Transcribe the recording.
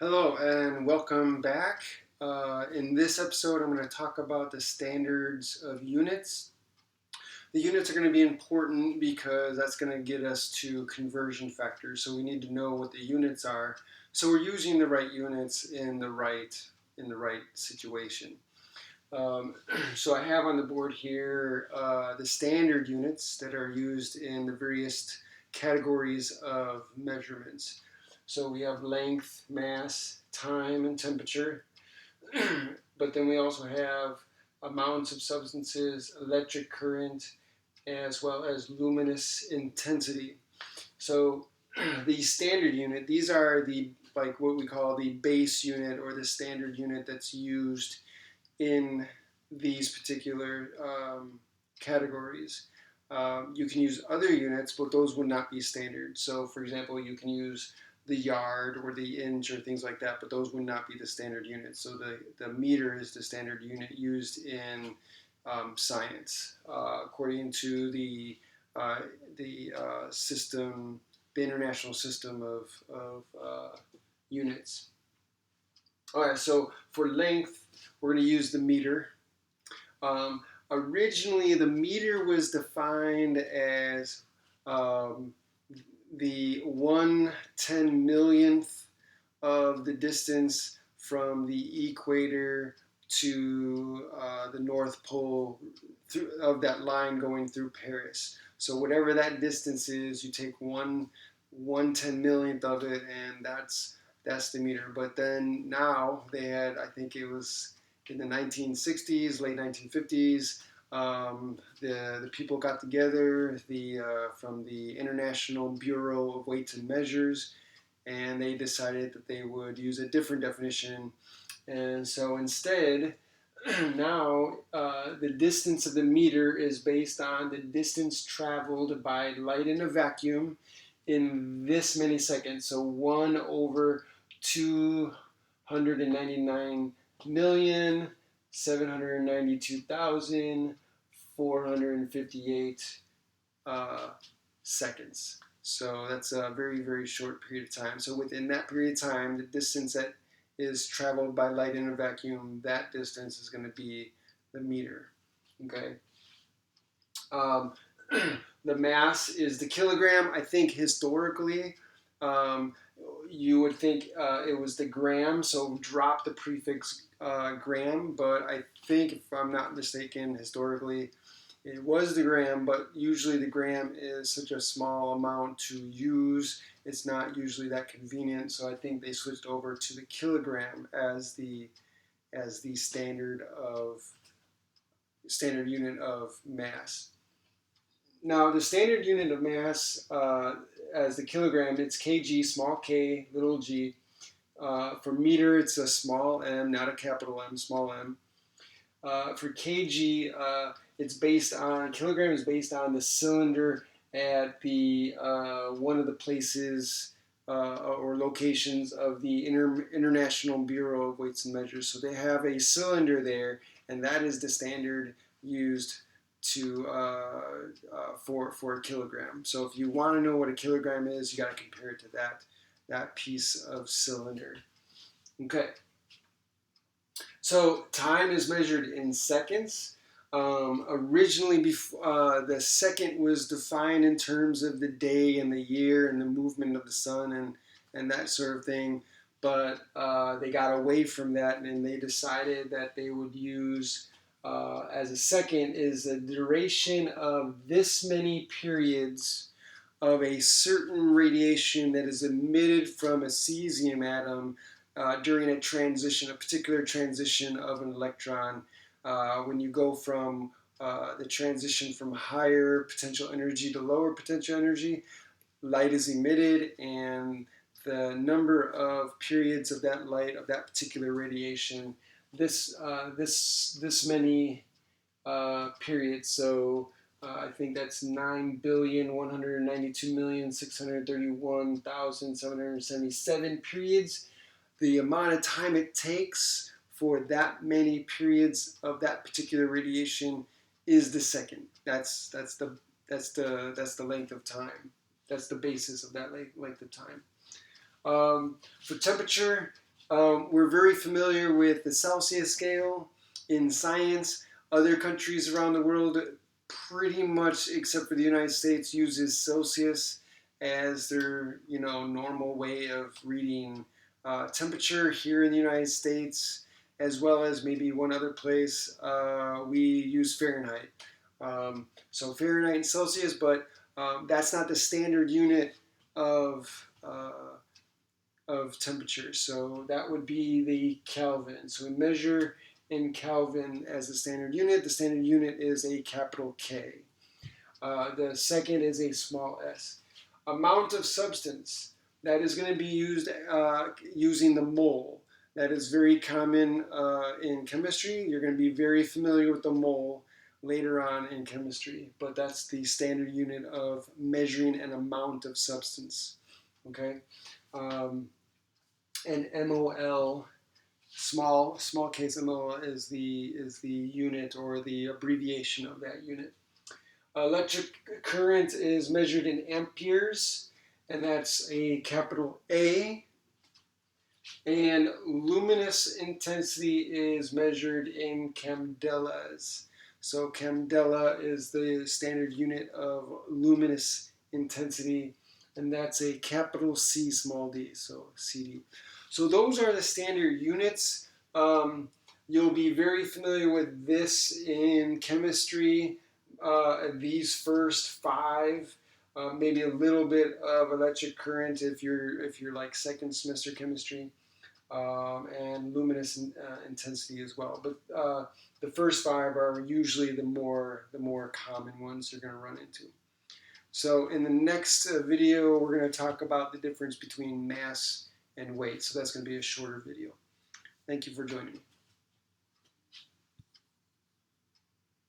Hello and welcome back. In this episode, I'm going to talk about the standards of units. The units are going to be important because that's going to get us to conversion factors. So we need to know what the units are. So we're using the right units in the right situation. Um, so I have on the board here the standard units that are used in the various categories of measurements. So we have length, mass, time, and temperature. But then we also have amounts of substances, electric current, as well as luminous intensity. So the standard unit, these are the like what we call the base unit or the standard unit that's used in these particular categories. You can use other units, but those would not be standard. So, for example, you can use the yard or the inch or things like that, but those would not be the standard units. So, the meter is the standard unit used in science, according to the system, the international system of units. All right, so for length, we're going to use the meter. Um, Originally, the meter was defined as um, the 1/10 millionth of the distance from the equator to the North Pole of that line going through Paris. So whatever that distance is, you take 1/10 millionth of it, and that's the meter. But then now they had, I think it was in the 1960s, late 1950s. The people got together from the International Bureau of Weights and Measures, and they decided that they would use a different definition. And so instead, now the distance of the meter is based on the distance traveled by light in a vacuum in this many seconds. So 1 over 299,792,458 seconds. So that's a very, very short period of time. So within that period of time, the distance that is traveled by light in a vacuum, that distance is going to be the meter. Okay. Um, the mass is the kilogram. I think historically, um, you would think it was the gram, so drop the prefix gram. But I think, if I'm not mistaken, historically, it was the gram, but usually the gram is such a small amount to use. It's not usually that convenient, so I think they switched over to the kilogram as the standard unit of mass. Now, the standard unit of mass as the kilogram, it's kg, small k, little g. For meter, it's a small m, not a capital M, small m. For kg, it's based on kilogram is based on the cylinder at the one of the places or locations of the International Bureau of Weights and Measures. So they have a cylinder there, and that is the standard used to for a kilogram. So if you want to know what a kilogram is, you got to compare it to that piece of cylinder. Okay. So time is measured in seconds. Originally, the second was defined in terms of the day and the year and the movement of the sun and that sort of thing. But they got away from that and they decided that they would use as a second is the duration of this many periods of a certain radiation that is emitted from a cesium atom during a particular transition of an electron. When you go from the transition from higher potential energy to lower potential energy, light is emitted, and the number of periods of that light of that particular radiation, this many periods. So I think that's 9,192,631,777 periods. The amount of time it takes for that many periods of that particular radiation is the second. That's the length of time. That's the basis of that length of time. For temperature, We're very familiar with the Celsius scale in science. Other countries around the world, pretty much except for the United States, uses Celsius as their normal way of reading temperature. Here in the United States, as well as maybe one other place, we use Fahrenheit. So Fahrenheit and Celsius, but that's not the standard unit of temperature. So that would be the Kelvin. So we measure in Kelvin as the standard unit. The standard unit is a capital K. The second is a small s. Amount of substance, that is going to be used using the mole. That is very common in chemistry. You're going to be very familiar with the mole later on in chemistry, but that's the standard unit of measuring an amount of substance. Okay. And MOL, small case mol, is the unit or the abbreviation of that unit. Electric current is measured in amperes, and that's a capital A. And luminous intensity is measured in candelas. So candela is the standard unit of luminous intensity, and that's a capital C small d, so CD. So those are the standard units. You'll be very familiar with this in chemistry. These first five, maybe a little bit of electric current if you're like second semester chemistry, and luminous intensity as well. But the first five are usually the more common ones you're going to run into. So in the next video, we're going to talk about the difference between mass and weight. So that's going to be a shorter video. Thank you for joining me.